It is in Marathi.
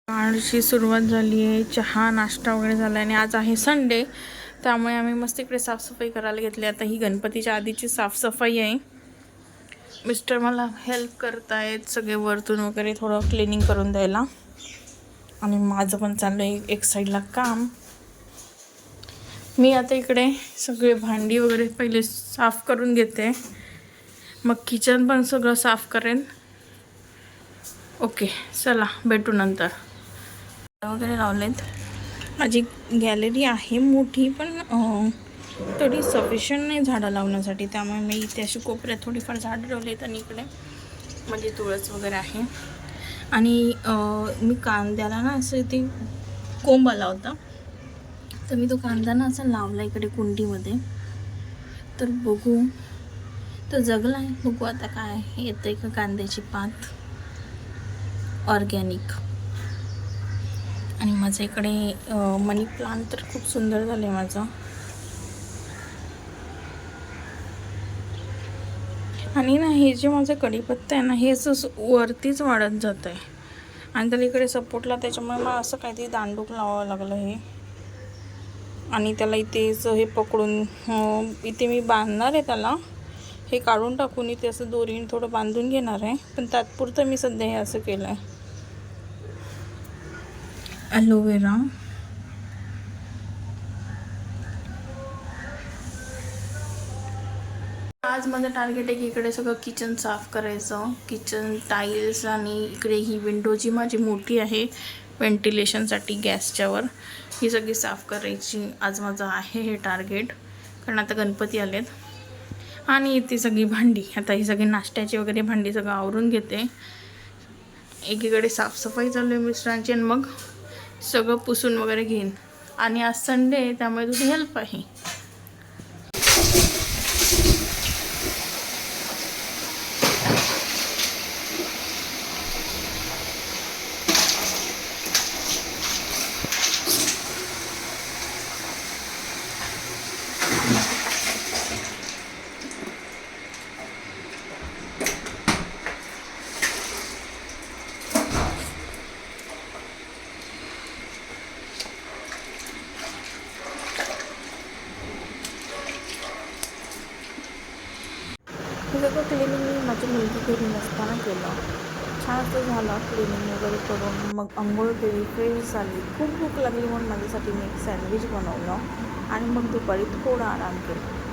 सकाळची सुरुवात झाली आहे. चहा नाश्ता वगैरे झाला आणि आज आहे संडे, त्यामुळे आम्ही मस्त इकडे साफसफाई करायला घेतली. आता ही गणपतीच्या आधीची साफसफाई आहे. मिस्टर मला हेल्प करतायत सगळे वरतून वगैरे थोडं क्लिनिंग करून द्यायला, आणि माझं पण चाललं आहे एक साईडला काम. मी आता इकडे सगळे भांडी वगैरे पहिले साफ करून घेते, मग किचन पण सगळं साफ करेन. ओके, चला भेटू नंतर. वगैरे लावलेत. माझी गॅलरी आहे मोठी, पण तरी सफिशियंट नाही झाडं लावण्यासाठी, त्यामुळे मी इथे अशी कोपऱ्यात थोडीफार झाडं ठेवलेत आणि इकडे म्हणजे तुळस वगैरे आहे. आणि मी कांद्याला ना असं इथे कोंब आला होता, तर मी तो कांदा ना असा लावला इकडे कुंडीमध्ये. तर बघू, तर जगला आहे. बघू आता काय येतं का कांद्याची पात ऑर्गॅनिक. आणि माझ्या इकडे मनी प्लांट तर खूप सुंदर झालं आहे माझं. आणि ना हे जे माझं कढीपत्ता आहे ना, हे असं वरतीच वाढत जातं आहे, आणि त्याला इकडे सपोर्टला, त्याच्यामुळे मला असं काहीतरी दांडूक लावावं लागलं हे. आणि त्याला इथेच हे पकडून इथे मी बांधणार आहे त्याला, हे काढून टाकून इथे असं दोरीने थोडं बांधून घेणार आहे. पण तात्पुरतं मी सध्या हे असं केलं आहे. ॲलोवेरा, आज माझं टार्गेट आहे की इकडे सगळं किचन साफ करायचं. किचन टाईल्स आणि इकडे ही विंडो जी माझी मोठी आहे व्हेंटिलेशनसाठी गॅसच्यावर, ही सगळी साफ करायची आज माझं आहे हे टार्गेट. कारण आता गणपती आलेत. आणि इथे सगळी भांडी, आता ही सगळी नाश्त्याची वगैरे भांडी सगळं आवरून घेते. एकीकडे साफसफाई चालू आहे मिस्टरांची, आणि मग सगळं पुसून वगैरे घेईन. आणि आज संडे आहे, त्यामुळे तुझी हेल्प आहे. हे सगळं क्लिनिंग मी माझी मुलगी घरी नसताना केलं. छान असं झालं क्लिनिंग वगैरे करून. मग अंघोळ केली, फ्रेश झाली. खूप भूक लागली म्हणून माझ्यासाठी मी एक सँडविच बनवलं, आणि मग दुपारी थोडा आराम केला.